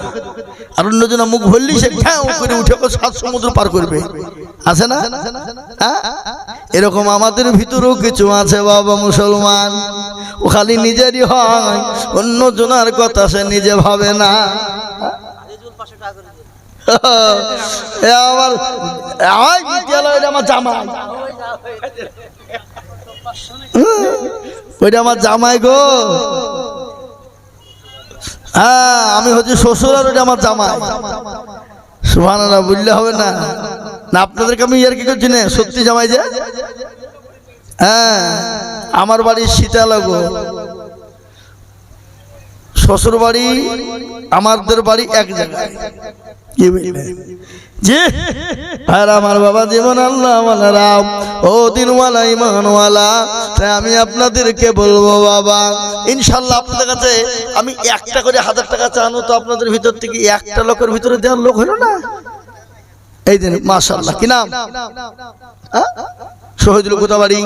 আর অন্যজন মুখ ভরলি সে ঘাউ করে উঠে 7 সমুদ্র পার করবে, আছে না? এরকম আমাদের ভিতরেও কিছু আছে বাবা মুসলমান, ও খালি নিজেরই হয়, অন্য জনার কথা সে নিজে ভাবে না। আমার জামাই, ওইটা আমার জামাই গো। হ্যাঁ, আমি হচ্ছে শ্বশুর, আর ওইটা আমার জামাই। সুবহানাল্লাহ, বুঝলে হবে না? না আপনাদেরকে আমি ইয়ার কি করছি না, সত্যি জামাই যে। হ্যাঁ, আমার বাড়ি সীতালগো, শ্বশুর বাড়ি আমাদের বাড়ি এক জায়গায়। কি বুঝলেন? জি আর আমার বাবা জীবন আল্লাহ রাম ও দিনওয়ালা ইমানওয়ালা। তাই আমি আপনাদেরকে বলবো বাবা, ইনশাল্লাহ আপনাদের কাছে আমি একটা করে 1000 টাকা চানো, তো আপনাদের ভিতর থেকে একটা লোকের ভিতরে দেওয়ার লোক হলো না এই দিন। মাশাআল্লাহ, কি নাম? শহীদুল কোথা বাড়ি?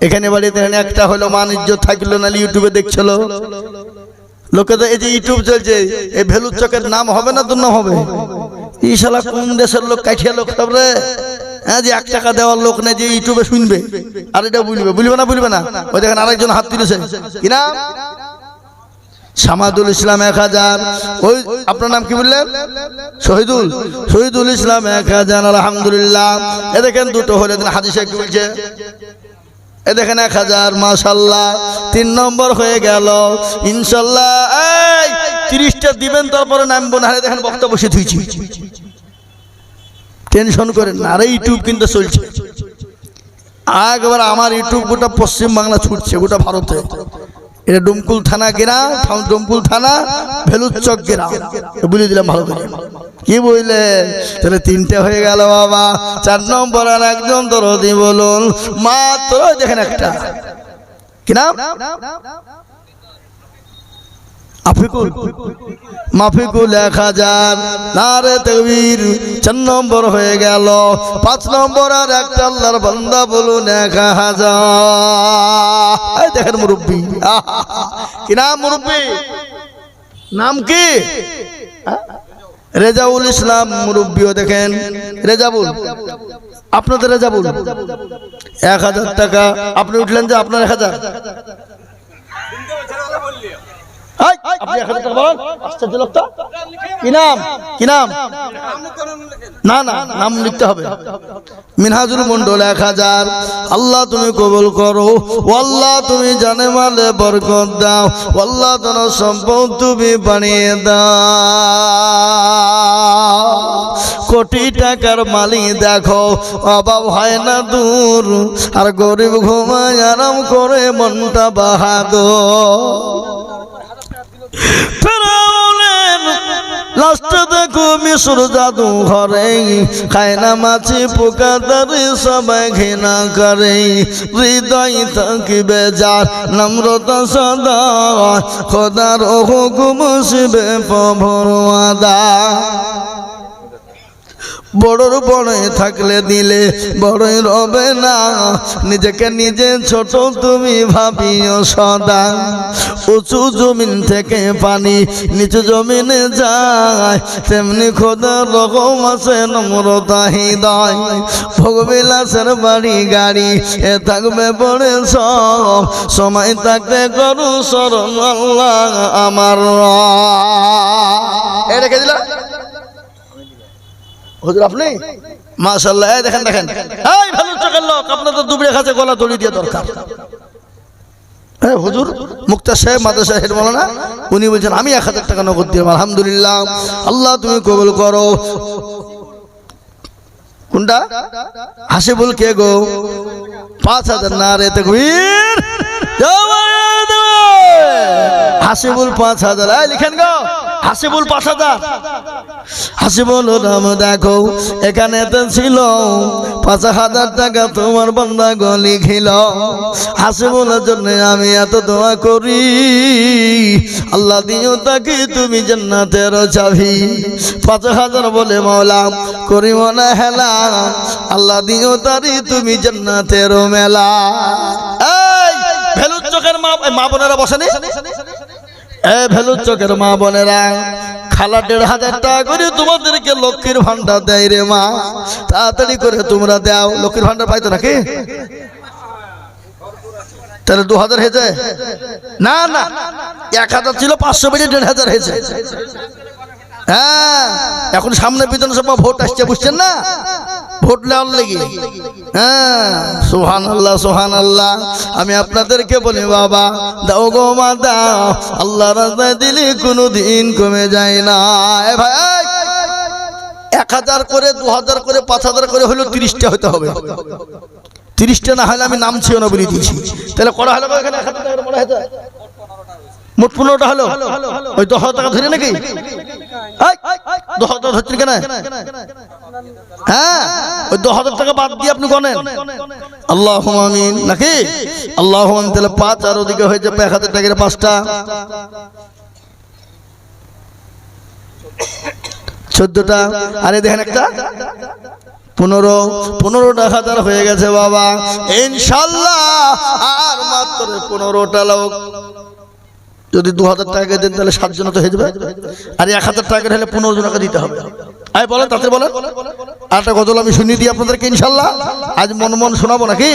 এখানে বাড়িতে একটা হলো, মান ইজ্জত থাকলো না, ইউটিউবে দেখছিল লোকে। এই যে ইউটিউব চলছে, এই ভেলুর চকের নাম হবে না, দুর্নাম হবে। এই শালা কোন দেশের লোক, কাঠিয়া লোক রে? হ্যাঁ, যে 1 টাকা দেওয়ার লোক নেই, যে ইউটিউবে শুনবে আর এটা বুঝবে না। ওই দেখেন আরেকজন হাত তুলেছে, কি নাম? সামাদুল ইসলাম 1000। ওই আপনার নাম কি বললেন? শহীদুল ইসলাম 1000। আলহামদুলিল্লাহ। এ দেখেন দুটো হলে হাদিসে কি বলছে, এ দেখেন 1000। মাশাআল্লাহ, 3 নম্বর হয়ে গেল ইনশাআল্লাহ। এই 30টা দিবেন, তারপরে নামবো না। দেখেন বক্তব্য বসে থুইছি, টেনশন করেন না। আর ইউটিউব কিন্তু চলছে একবার। আমার ইউটিউব গোটা পশ্চিম বাংলা ছুটছে, গোটা ভারতে। এটা ডুমকুল থানা গ্রাম, ডুমকুল থানা ভেলুচক গ্রাম, বলে দিলাম ভালো করে। কি বুঝলে? তাহলে 3টে হয়ে গেল বাবা। 4 নম্বর আর একজন দরদি বলুন, মাত্র দেখেন একটা, কি নাম? মাফিকুল 1000। নারে তাকবীর। 4 নম্বর হয়ে গেল। 5 নম্বর আর একটা আল্লাহর বান্দা বলুন 1000। এই দেখেন মুরব্বি, কি নাম মুরব্বি? নাম কি? রেজাউল ইসলাম মুরব্বিও দেখেন, রেজাবুল, আপনাদের রেজাবুল 1000 টাকা। আপনি উঠলেন যে আপনার 1000। আপনি 1000 টাকা বলেন, আশ্চর্য লোক তো। কি নাম, কি নাম? না না, নাম লিখতে হবে। মিনহাজুল মন্ডল 1000। আল্লাহ তুমি কবুল করো, ও আল্লাহ তুমি জানে মালে বরকত দাও, ও আল্লাহ তোমার সম্পদ তুমি বানিয়ে দাও। কোটি টাকার মালিক দেখো, অভাব হয় না দূর, আর গরিব ঘুমায় আরাম করে মনটা বাহাদুর। ফেরাউনের লাস্টে দেখো মিশর জাদু ঘরে, খায় না মাছি পোকা তারে সবাই ঘৃণা করে। হৃদয় থাকিবে যার নম্রতা সদা, খোদার হুকুম শিবে প্রভুর ওয়াদা। বড়র বড়ই থাকলে দিলে বড়ই রবে না, নিজেকে নিজে ছোট তুমি ভাবিও সদা। উঁচু জমিন থেকে পানি নিচু জমিনে যায়, তেমনি খোদার রকম আছে নম্রতা হৃদয়। ভোগবিলাসের বাড়ি গাড়ি এ থাকবে পড়ে সব, সময় থাকতে করু স্মরণ আল্লাহ আমার। রেখে দিল হুজুর আপনি, মাশাআল্লাহ। দেখেন দেখেন, এই ভালো চোখের লোক, আপনার তো দুবড়ে খাচ্ছে, গলা দড়ি দিয়ে দরকার। হ্যাঁ হুজুর মুক্তার সাহেব মাদ্রাসা হেড মাওলানা, উনি বলছেন আমি 1000 টাকা নগদ দিলাম। আলহামদুলিল্লাহ, আল্লাহ তুমি কবুল করো। কোনটা? হাসিবুল কে গো? 5000 না রে তাকবীর। হাসিবুল 5000। লিখেন গো, হাসিবুল 5000। হাসিবুল নাম দেখো এখানে তো ছিল, 5000 টাকা তোমার বান্দা গো লিখিল। হাসিবুলের জন্য আমি এত দোয়া করি, আল্লাহ দিও তাকে তুমি জান্নাতের চাবি। 5000 বলে মাওলা করি মনে হেলা, আল্লাহ দিও তারি তুমি জান্নাতের মেলা। এই ভেলুর চোখের মা বোনেরা বসেনি, এ ভেলুর চোখের মা বোনেরা, খালা 1500 টাকা করে তোমাদেরকে লক্ষ্মীর ভান্ডার দেয় রে মা, তাড়াতাড়ি করে তোমরা দাও। লক্ষ্মীর ভান্ডার পাইতো নাকি? তাহলে 2000 হয়েছে না? না, 1000 ছিল, 500 বেড়ে 1500 হয়েছে। হ্যাঁ, এখন সামনে বিধানসভা ভোট আসছে, বুঝছেন না? ভোট নেওয়ার লেগে। হ্যাঁ, সুবহানাল্লাহ সুবহানাল্লাহ। আমি আপনাদেরকে বলি বাবা, দাও গো মা দাও, আল্লাহ রাস্তায় দিলে কোনোদিন কমে যায় না। এ ভাই 1000 করে 2000 করে 5000 করে হলো 30টা হতে হবে। 30টা না হলে আমি নাম ছিল না বলে দিয়েছি। তাহলে করা হলো এখানে 1000 টাকা মনে হতো, মোট 15টা হলো। ওই 10,000 টাকা ধরে নাকি? 10,000 ধরছেন কেন? হ্যাঁ, ওই 10,000 টাকা বাদ দিয়ে আপনি গনেন। আল্লাহুম্মা আমিন নাকি? আল্লাহুম্মা আমিন। তাহলে 5 আর ওদিকে হয়ে যাবে 1000 টাকার 5টা, 14টা। আরে দেখেন একটা 15টা 1000 হয়ে গেছে বাবা ইনশাআল্লাহ। আর মাত্র 15টা লোক যদি 2000 টাকা দেন তাহলে 7 জন তো হয়ে যাবে। আর 1000 টাকা হলে 15 জনকে দিতে হবে। আই বলেন, তাতে বলেন। আর একটা গজল আমি শুনিয়ে দিই আপনাদেরকে ইনশাআল্লাহ। আজ মন শোনাবো নাকি?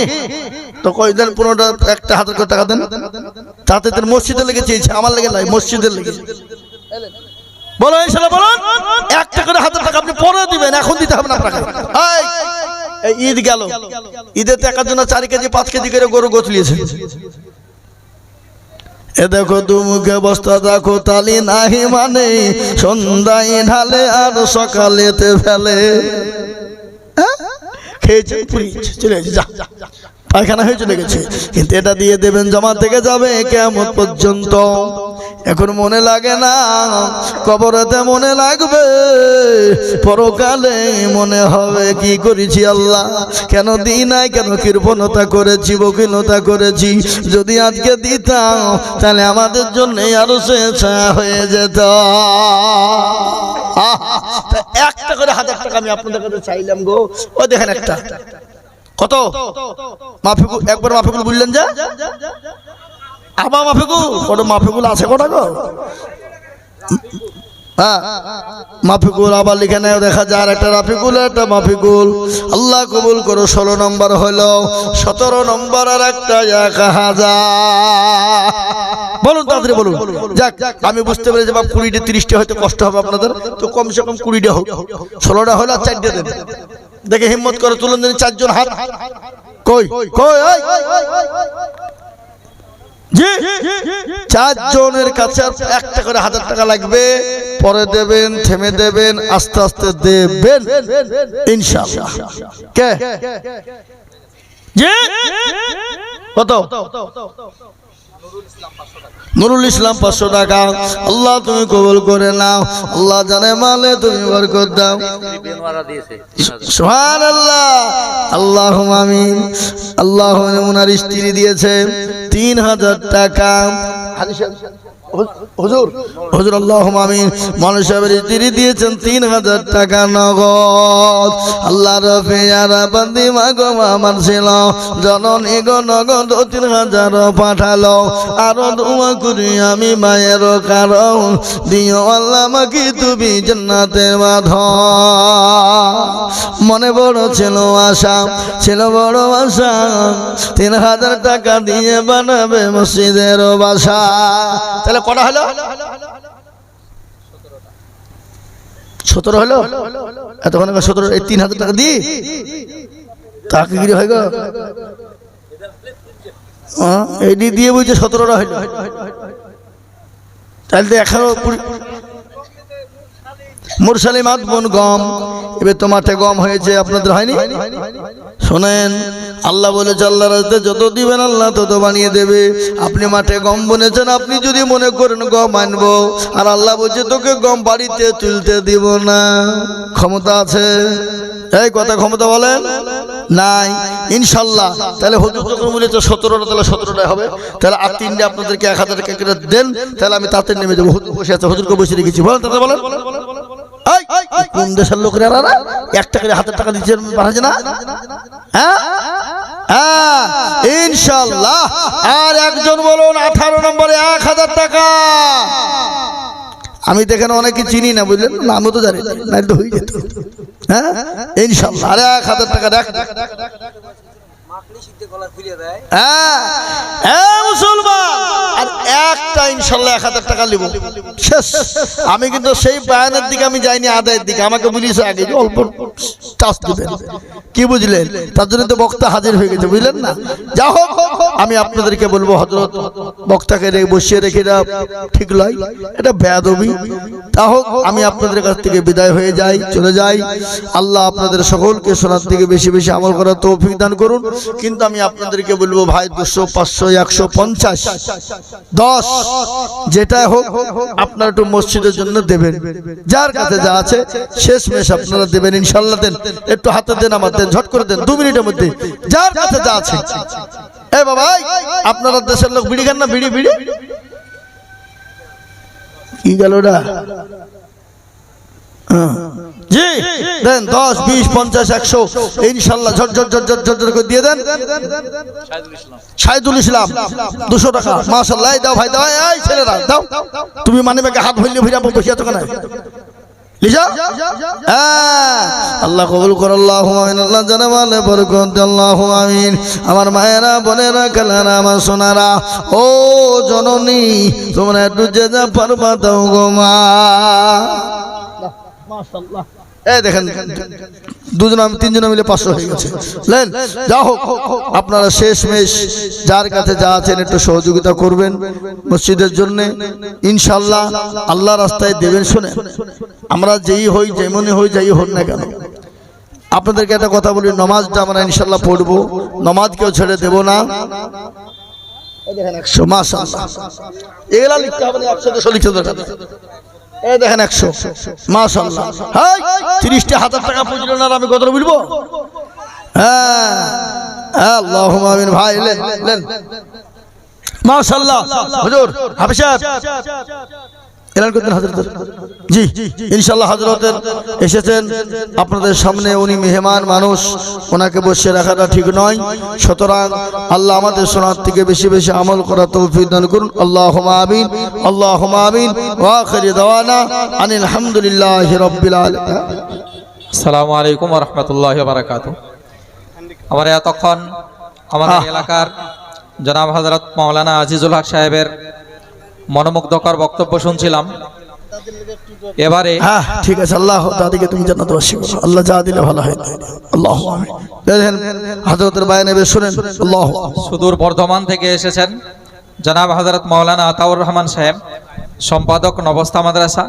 তো কই দেন 15টা 1000 করে টাকা দেন। তাতে তোর মসজিদে লেগে চেয়েছে, আমার লেগে নাই, মসজিদের লেগে। বলো ইনশাআল্লাহ, বলুন। 1 টাকা করে 1000 টাকা আপনি পরে দিবেন, এখন দিতে হবে না আপনাকে। এই ঈদ গেল, ঈদের টাকার জন্য 4 কেজি 5 কেজি করে গরু গোছলিয়েছে। এ দেখো দুমুখে বস্তা দেখো তালি নাহি মানে, সন্ধ্যায় ঢালে আর সকালেতে ফেলে। খেয়েছে চলে গেছে, যা পায়খানা হয়ে চলে গেছে। কিন্তু এটা দিয়ে দেবেন, জমা থেকে যাবে কিয়ামত পর্যন্ত। এখন মনে লাগে না, কবরেতে মনে লাগবে, পরকালে মনে হবে কি করেছি আল্লাহ, কেন দিই নাই, কেন কৃপণতা করেছি, বকিলতা করেছি। যদি আজকে দিতাম তাহলে আমাদের জন্য আরো সে ছায়া হয়ে যেত। 1টা করে 1000 টাকা আমি আপনাদের কাছে চাইলাম গো। ও দেখেন একটা কত মাফিকুল, একবার মাফিকুল বললেন যে আবার মাফিকুল, কত মাফিকুল আছে কটা গো? হ্যাঁ মাফিকুল আবার লিখে নেয় দেখা যায় আর একটা রাফিকুল একটা মাফিকুল আল্লাহ কবুল করো 16 নম্বর হলো 17 নম্বর আর একটা 1000 বলুন তাড়াতাড়ি বলুন যাক আমি বুঝতে পেরেছি বাপ 20টা 30টা হয়তো কষ্ট হবে আপনাদের তো কমসে কম 20টা হোক 16টা হলো আর 4টা দেন দেখে হিম্মত করে তুলুন দেন 4 জন হাত কই কই এই জি 4 জনের কাছে একটা করে 1000 টাকা লাগবে পরে দেবেন থেমে দেবেন আস্তে আস্তে দেবেন ইনশাআল্লাহ কে জি কত নুরুল ইসলাম 500 টাকা আল্লাহ তুমি কবুল করে নাও আল্লাহ জানে মালে তুমি বরকত দাও সুবহানাল্লাহ আল্লাহুম্মা আমিন আল্লাহুম্মা ওনার স্ত্রী দিয়েছে 3000 টাকা হুজুর হুজুর আল্লাহুম্মা আমিন মানুষের স্ত্রী দিয়েছেন 3000 টাকা নগদ আল্লাহ রফিয়ারা বান্দি মাগো আমার ছিল জননী গো নগদ 3000 পাঠালো আর দোয়া করি আমি মায়ের কারণ দিও আল্লাহ আমাকে তুমি জান্নাতের বাঁধন মনে বড় ছিল আশা ছিল বড় আশা 3000 টাকা দিয়ে বানাবে মসজিদের বাসা তাহলে কটা হলো 17 হলো এতক্ষণ 17 এই 3000 টাকা দিয়ে তাকে কি হয়ে গেল এই দিয়ে বুঝছে 17টা হলো তাহলে তো 11 মুরসালিমাত বন গম এবার তো মাঠে গম হয়েছে আপনাদের হয়নি শোনেন আল্লাহ বলেছে আল্লাহ রাস্তায় যত দিবেন আল্লাহ তত বানিয়ে দেবে আপনি মাঠে গম বুনেছেন আপনি যদি মনে করেন গম আনবো আর আল্লাহ বলছে তোকে গম বাড়িতে তুলতে দিব না ক্ষমতা আছে এই কথা ক্ষমতা বলেন নাই ইনশাআল্লাহ তাহলে হুজুর যখন বলেছে 17টা তাহলে 17টাই হবে তাহলে আর 3টে আপনাদেরকে 1000 টাকা করে দেন তাহলে আমি তাতে নেমে যাবো হুজুর বসে আছে হুজুরকে বসে রেখেছি বলেন তাতে বলেন কোন দেশের লোকেরা একটা করে 1000 টাকা দিচ্ছেন পাঠাচ্ছে না হ্যাঁ হ্যাঁ ইনশাআল্লাহ আর একজন বলুন 18 নম্বরে 1000 টাকা আমি দেখেন অনেকে চিনি না বুঝলেন নামও তো জানি না তো হয়ে যেত হ্যাঁ ইনশাআল্লাহ আরে 1000 টাকা দেখ মুসলমান আর একটা ইনশাআল্লাহ 1000 টাকা নিব শেষ আমি কিন্তু সেই বায়ানের দিকে আমি যাইনি আদায়ের দিকে আমাকে বলিস আগে যে অল্প টাচ দিবেন কি বুঝলেন তার জন্য তো বক্তা হাজির হয়ে গেছে বুঝলেন না যা হোক আমি আপনাদেরকে বলবো হযরত বক্তাকে বসিয়ে রেখে দাও ঠিক লয় এটা বেয়াদবি তা হোক আমি আপনাদের কাছ থেকে বিদায় হয়ে যাই চলে যাই আল্লাহ আপনাদের সকলকে শোনার থেকে বেশি বেশি আমল করার তৌফিক দান করুন কিন্তু আমি আপনাদেরকে বলবো ভাই 200 500 150 10 যেটাই হোক আপনারা একটু মসজিদের জন্য দেবেন যার কাছে যা আছে শেষ মেশ আপনারা দেবেন ইনশাআল্লাহ দেন একটু হাতে দেন আমার দেন ঝট করে দেন 2 মিনিটের মধ্যে যার কাছে যা আছে এ বাবা আপনারা দেশের লোক বিড়ি খান না বিড়ি বিড়ি কি গেল ওটা জি দেন 10 20 50 100 ইনশাআল্লাহ ঝট ঝট ঝট ঝট ঝট করে দিয়ে দেন শাহিদুল ইসলাম 200 টাকা মাশাআল্লাহ দাও ভাই দাও এই ছেলেরা দাও তুমি মানে ব্যাগে হাত ভরলে ভিড়া বসে আছো কেন লিজা আল্লাহ কবুল করো আল্লাহুম্মা আমিন আল্লাহ জানালে বরকত আল্লাহুম্মা আমিন আমার মায়েরা বোনেরা কালারা আমার সোনারা ও জননী তোমরা একটু যে যা পারবা দাও গো মা মাশাআল্লাহ এই দেখেন দুজন আমি তিনজন মিলে 500 হয়ে গেছে লেন যা হোক আপনারা শেষ মেশ যার কাছে যা আছেন একটু সহযোগিতা করবেন মসজিদের জন্য ইনশাআল্লাহ আল্লাহর রাস্তায় দেবেন শুনেন আমরা যেই হই যেমনই হই যাই হোক না কেন আপনাদেরকে একটা কথা বলি নামাজটা আমরা ইনশাআল্লাহ পড়বো নামাজ কেউ ছেড়ে দেব না এই দেখেন 100 মাশাআল্লাহ এগুলা লিখতে হবে না 100 লিখতে দরকার এই দেখেন 100 মাশাআল্লাহ হাই 30টা 1000 টাকা পুজলেন আর আমি কত বলবো হ্যাঁ আল্লাহুম্মা আমিন ভাই লেন মাশাআল্লাহ হুজুর হাফেজ সাহেব এলান করতেন হযরতের। জি ইনশাআল্লাহ হযরতের এসেছেন আপনাদের সামনে, উনি মেহমান মানুষ, ওনাকে বসে রাখাটা ঠিক নয়। সুতরাং আল্লাহ আমাদের শোনার থেকে বেশি বেশি আমল করার তৌফিক দান করুন। আল্লাহুম্মা আমিন, আল্লাহুম্মা আমিন। ওয়া আখিরু দাওয়ানা আনিল হামদুলিল্লাহি রাব্বিল আলামিন। আসসালামু আলাইকুম ওয়া রাহমাতুল্লাহি ওয়া বারাকাতুহু। আমরা এতক্ষণ আমাদের এলাকার জনাব হযরত মাওলানা আজিজুল হক সাহেবের মনোমুগ্ধকর বক্তব্য শুনছিলাম। এবারে হ্যাঁ ঠিক আছে, আল্লাহ দাদিকে তুমি জান্নাতবাসী করো, আল্লাহ যা দিলে ভালো হয়। আল্লাহু আমিন। দেখেন হযরতের বায়ানে বেশ শুনেন। আল্লাহু সুদূর বর্ধমান থেকে এসেছেন জনাব হযরত মাওলানা আতাউর রহমান সাহেব, সম্পাদক নবস্থা মাদ্রাসা।